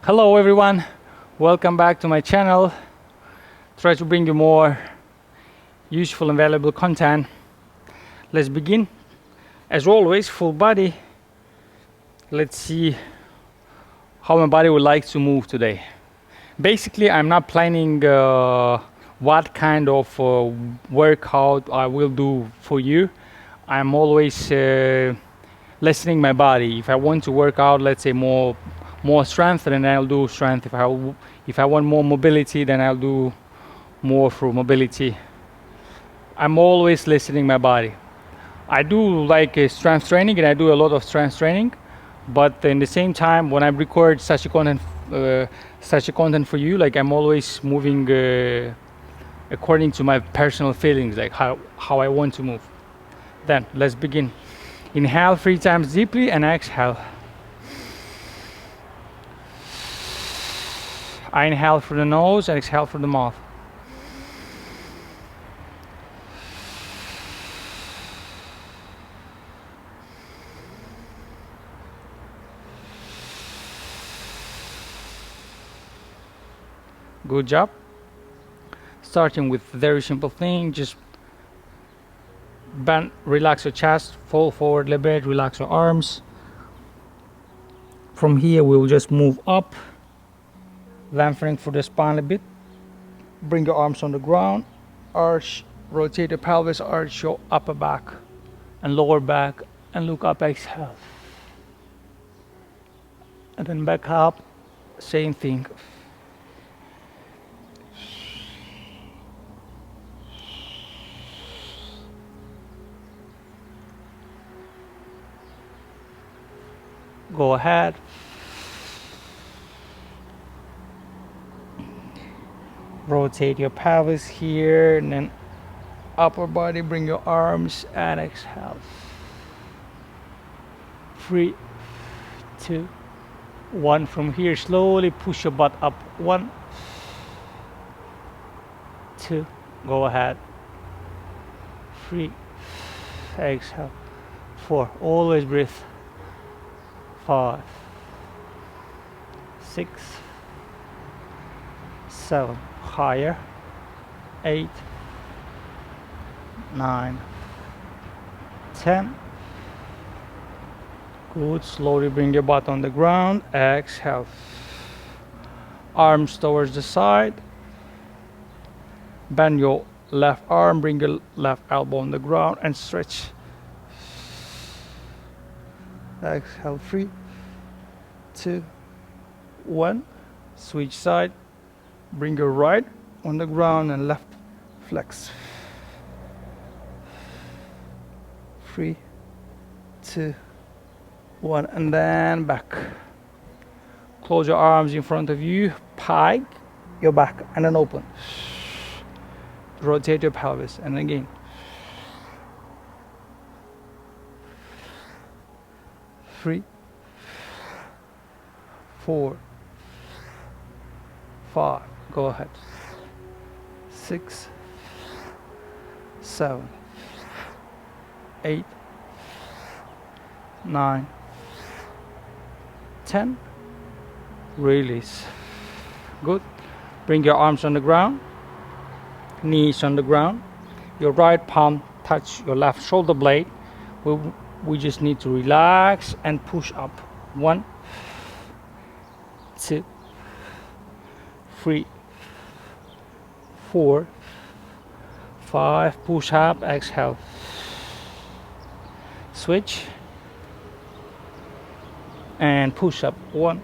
Hello everyone, welcome back to my channel. Try to bring you more useful and valuable content. Let's begin. As always, full body. Let's see how my body would like to move today. Basically, I'm not planning what kind of workout I will do for you. I'm always listening my body. If I want to work out, let's say more strength, then I'll do strength. If I want more mobility, then I'll do more for mobility. I'm always listening my body. I do like strength training, and I do a lot of strength training, but in the same time, when I record such a content for you, like I'm always moving according to my personal feelings, like how I want to move. Then let's begin. Inhale 3 times deeply and exhale. I inhale through the nose and exhale through the mouth. Good job. Starting with very simple thing, just bend, relax your chest, fall forward a little bit, relax your arms. From here we'll just move up, lengthening through the spine a bit. Bring your arms on the ground, arch, rotate your pelvis, arch your upper back and lower back, and look up, exhale. And then back up, same thing. Go ahead. Rotate your pelvis here, and then upper body, bring your arms and exhale. 3, 2, 1. From here, slowly push your butt up. 1, 2, go ahead. 3, exhale. 4, always breathe. 5, 6, 7, higher. 8, 9, 10. Good. Slowly bring your butt on the ground. Exhale. Arms towards the side. Bend your left arm, bring your left elbow on the ground and stretch. Exhale. 3, 2, 1. Switch side. Bring your right on the ground and left flex. 3, 2, 1, and then back. Close your arms in front of you, pike your back, and then open. Rotate your pelvis, and again. 3, 4, 5, go ahead. 6, 7, 8, 9, 10. Release. Good. Bring your arms on the ground, knees on the ground. Your right palm touch your left shoulder blade. We just need to relax and push up. 1, 2, 3, 4, 5. Push up, exhale. Switch and push up. 1,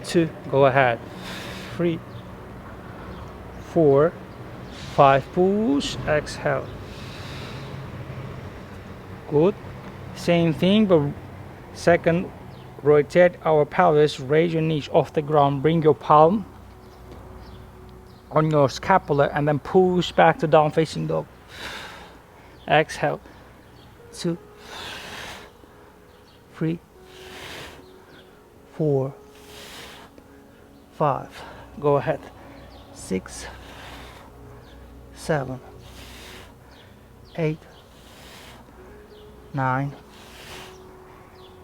2, go ahead. 3, 4, 5. Push, exhale. Good. Same thing, but second, rotate our pelvis, raise your knees off the ground, bring your palm on your scapula, and then push back to down facing dog. Exhale. 2, 3, 4, 5. Go ahead. 6, 7, 8, 9,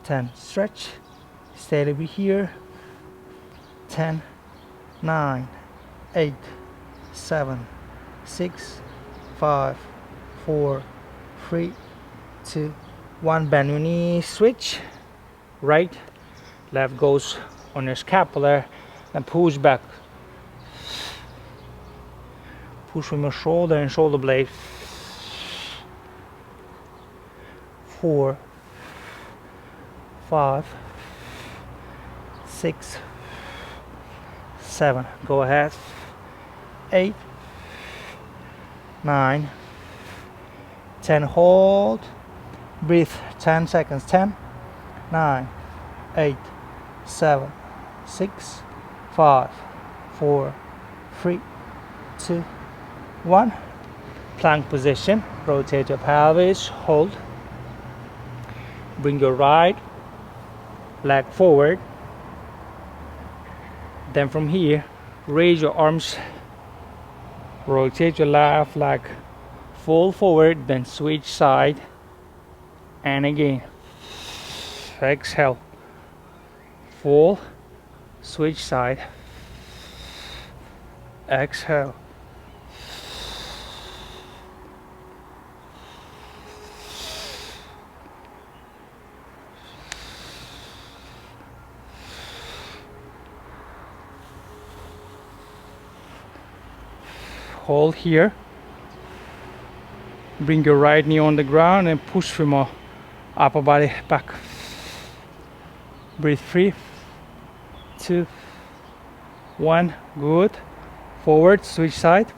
10. Stretch. Stay over here. 10, 9, 8, 7, 6, 5, 4, 3, 2, 1. Bend your knee, switch. Right, left goes on your scapula and push back. Push from your shoulder and shoulder blade. 4, 5, 6, 7. Go ahead. 8, 9, 10. Hold. Breathe. 10 seconds. 10, 9, 8, 7, 6, 5, 4, 3, 2, 1. Plank position. Rotate your pelvis. Hold. Bring your right leg forward. Then from here, raise your arms. Rotate your left leg. Fold forward. Then switch side. And again. Exhale. Fold. Switch side. Exhale. Hold here. Bring your right knee on the ground and push from your upper body back. Breathe. 3, 2, 1. Good. Forward, switch side.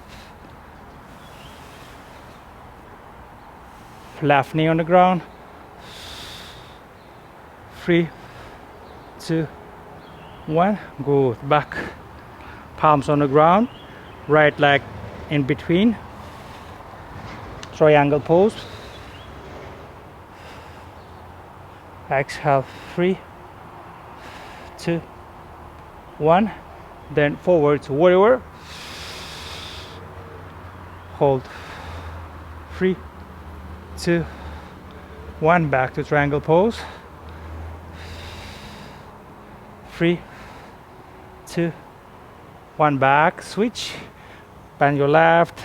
Left knee on the ground. 3, 2, 1. Good. Back. Palms on the ground. Right leg in between. Triangle pose. Exhale. 3, 2, 1. Then forward to warrior. Hold. 3, 2, 1. Back to triangle pose. 3, 2, 1. Back. Switch. Bend your left.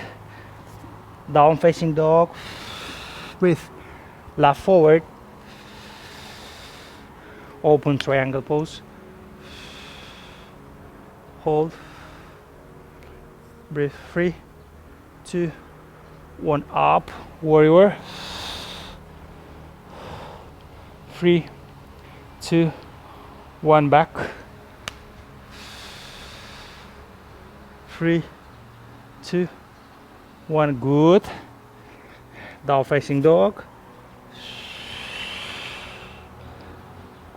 Down facing dog. Breathe. Left forward. Open triangle pose. Hold. Breathe. 3, 2, 1. Up. Warrior. 3, 2, 1. Back. 3, 2, 1. Good. Down facing dog.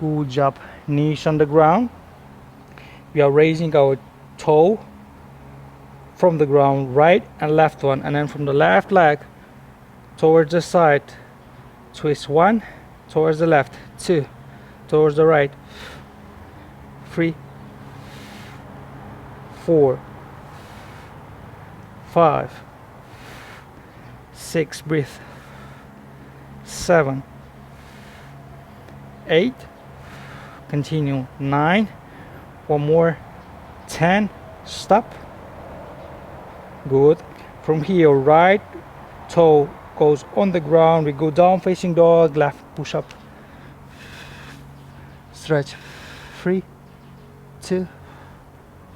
Good job. Knees on the ground. We are raising our toe from the ground, right and left one, and then from the left leg towards the side. Twist. 1 towards the left, 2 towards the right, 3, 4, 5, 6. Breathe. 7, 8. Continue. 9. One more. 10. Stop. Good. From here, right toe goes on the ground. We go down facing dog. Left push up. Stretch. 3, 2,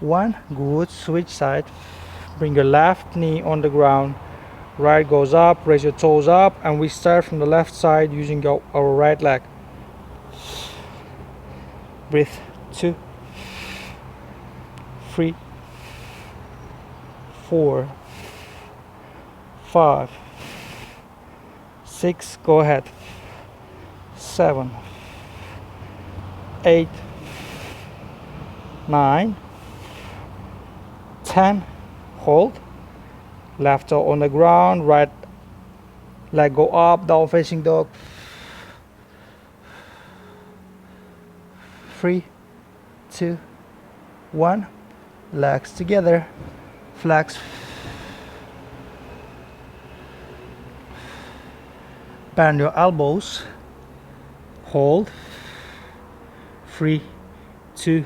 1. Good. Switch side. Bring your left knee on the ground. Right goes up. Raise your toes up, and we start from the left side using our right leg. Breathe. 2, 3, 4, 5, 6. Go ahead. 7, 8, 9, 10. Hold. Left toe on the ground. Right leg go up. Down facing dog. 3, 2, 1. Legs together. Flex. Bend your elbows. Hold. 3, 2,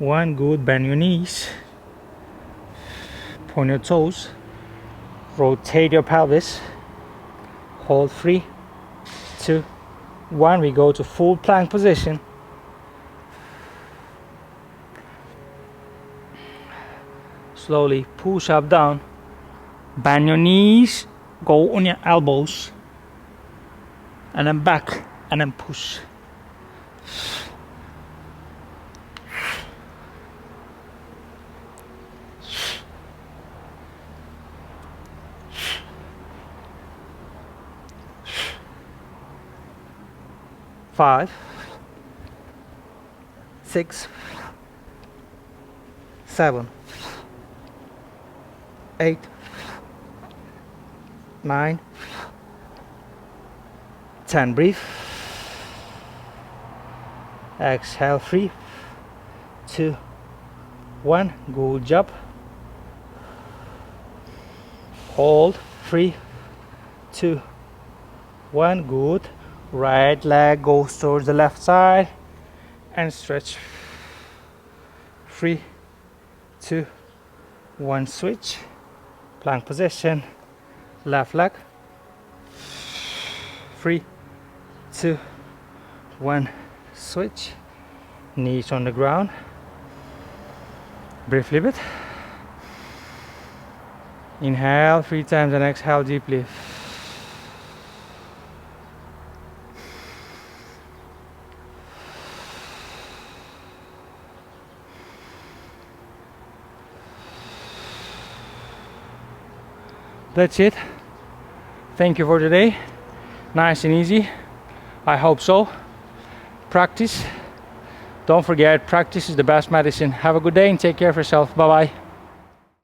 1. Good. Bend your knees, point your toes, rotate your pelvis, hold 3, 2, 1. We go to full plank position. Slowly push up, down, bend your knees, go on your elbows, and then back, and then push. Five, 6, 7, 8, 9, 10. Breathe. Exhale. 3, 2, 1. Good job. Hold. 3, 2, 1. Good. Right leg goes towards the left side and stretch. 3, 2, 1. Switch. Plank position. Left leg. 3, 2, 1. Switch. Knees on the ground. Breathe a little bit. Inhale 3 times and exhale deeply. That's it. Thank you for today. Nice and easy. I hope so. Practice. Don't forget, practice is the best medicine. Have a good day and take care of yourself. Bye bye.